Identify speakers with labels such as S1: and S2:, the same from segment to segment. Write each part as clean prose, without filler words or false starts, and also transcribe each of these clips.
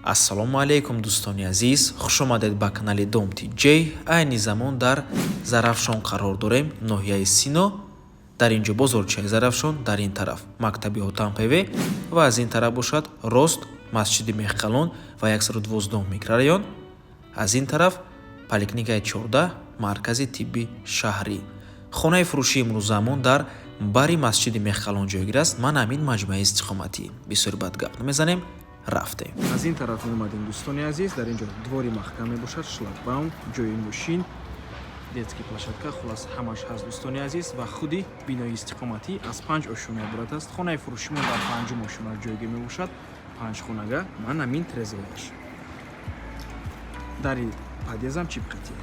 S1: ассалому алейкум дӯстони азиз, хушомадед ба канали Dom TJ. Айни замон дар Зарафшон қарор дорем, ноҳияи Сино. дар инҷо бозорчаи Зарафшон, дар ин тараф мактаби Ҳотанпеве ва аз ин тараф бошад рост масҷиди Меҳқалон ва 112 микрорайон. аз ин тараф поликлиникаи 14, маркази тибби шаҳрӣ. хонаи фурӯшии имрӯзамон дар бари масҷиди Меҳқалон ҷойгир аст. ман амин маҷмӯаи истиқоматӣ. бисёр бад гап намезанем, рафтем.
S2: аз ин тараф омадем дӯстони азиз. дар инҷо двори маҳкам мебошад, шлагбаум, ҷойи мошин, детский площадка, хулос ҳамаш ҳаст дӯстони азиз. ва худи бинои истиқоматӣ аз 5 ошуна иборат аст. хонаи фурӯшимон дар 5 ошуна ҷойгир мебошад. 5 хонага ман амин трезояш. дари подъездам чипқатие.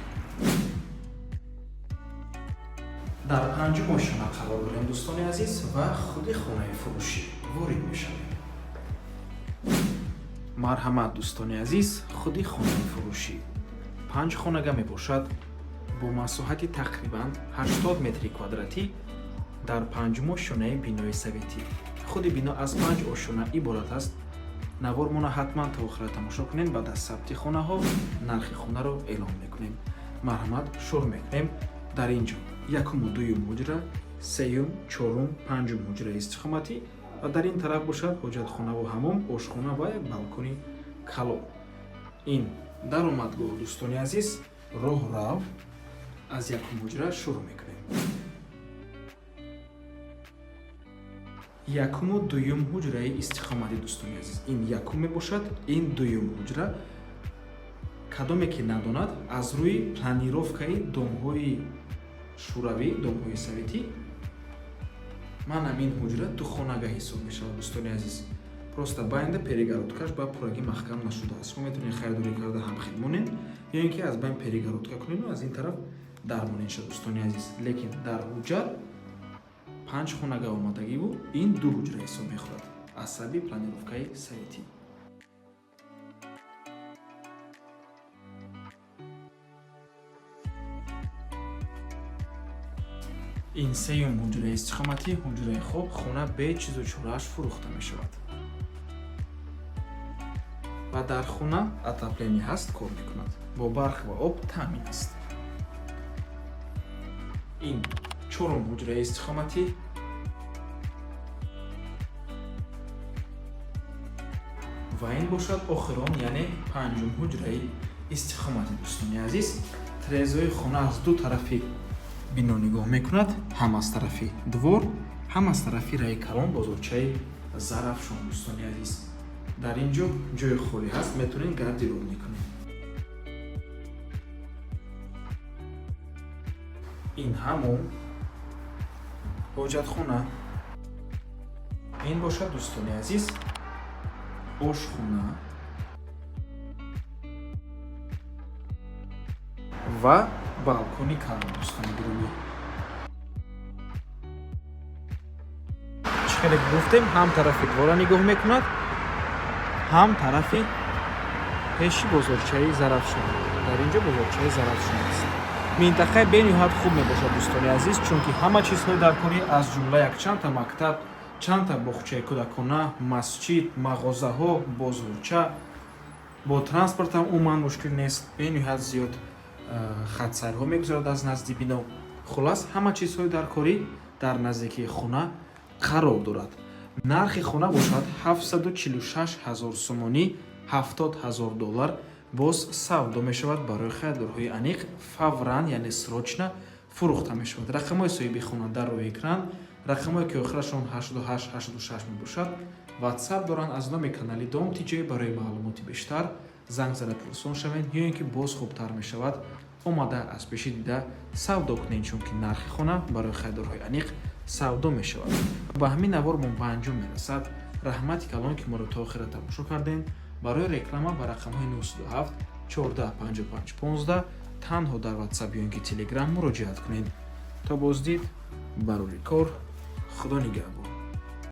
S2: дар 5 ошуна қарор дорем дӯстони азиз ва худи хонаи фурӯшӣ ворид мешавем. марҳамат дӯстони азиз, худи хонаи фурӯшӣ 5 хонага мебошад бо масоҳати тақрибан 80 метри квадратӣ дар 5 ошунаи бинои советӣ. худи бино аз 5 ошуна иборат аст. навормона ҳатман то охира тамошо кунем. баъд аз сабти хонаҳо нархи хонаро эълон мекунем. марҳамат, шуруъ мекунем. дар инҷо якуму дуюм ҳуҷра, сеюм, чорум, панҷум ҳуҷраи истиқоматӣ ва дар ин тараф бошад ҳоҷатхонаву ҳамом, ошхона ва як балкони калон. ин даромадгоҳ дӯстони азиз. роҳ рав аз якум ҳуҷра шуруъ мекунем. якуму дуюм ҳуҷраи истиқоматӣ дӯстони азиз. ин якум мебошад, ин дуюм ҳуҷра. кадоме ки надонад, аз рӯи планировкаи домҳои шӯравӣ, домҳои советӣ, ман амин ҳуҷра ду хонага ҳисоб мешавад дӯстони азиз. просто байнда перегородкаш ба пурагӣ маҳкам нашудааст. шумо метавонед харидорӣ карда ҳамхел монед ё ин ки аз байн перегородка кунед ва аз ин тараф дармонед шуд дӯстони азиз. лекин дар ҳуҷҷат 5 хонага омадагиву ин ду ҳуҷра ҳисоб мехӯрад аз сабаби планировкаи советӣ. ин сеюм ҳуҷраи истиқоматӣ, ҳуҷраи хоб, хона бе чизу чорааш фурӯхта мешавад. ва дар хона отопление ҳаст, кор мекунад. бо барқ ва об таъмин аст. ин чорум ҳуҷраи истиқоматӣ. ва ин бошад охирон, яъне панҷум ҳуҷраи истиқоматӣ дӯстони азиз. трезои хона аз ду тарафи бино нигоҳ мекунад, ҳам аз тарафи двор, ҳам аз тарафи раи калон, бозорчаи Зарафшон дӯстони азиз. дар инҷо ҷои холӣ ҳаст, метавонед гардеробӣ кунед. ин ҳамон ҳоҷатхона. ин бошад дӯстони азиз ошхона ва балкони калон дӯстони гиромӣ. чӣ хеле гуфтем, ҳам тарафи двора нигоҳ мекунад, ҳам тарафи пеши бозорчаи Зарафшон. дар инҷо бозорчаи Зарафшон аст. минтақаи бениҳоят хуб мебошад дӯстони азиз, чунки ҳама чизҳои даркорӣ аз ҷумла якчандта мактаб, чандта бохчаи кӯдакона, масҷид, мағозаҳо, бозорча, бо транспортам умуман мушкил нест. бениҳоят зиёд хатсайрҳо мегузарад аз назди бино. хулас ҳама чизҳои даркорӣ дар наздикии хона қарор дорад. нархи хона бошад 746 000 сомонӣ, 70 000 доллар. боз савдо мешавад барои харидорҳои аниқ, фавран, яъне срочна фурӯхта мешавад. рақамҳои соҳиби хона дар рӯи экран, рақамҳое ки охирашон 8886 мебошад. ватсап доранд. аз номи канали Dom TJ барои маълумоти бештар занг зада пурсон шавед ё ин ки боз хубтар мешавад омада аз пеши дида савдо кунед, чунки нархи хона барои харидорҳои аниқ савдо мешавад. ба ҳамин навор мо ба анҷом мерасад. раҳмати калон ки моро то охира тамошо кардем. барои реклама ба рақамҳои 927 14 55 15 танҳо дар ватсап ё ин ки телеграм муроҷиат кунед. то боздид, барори кор. худо нигаҳбон.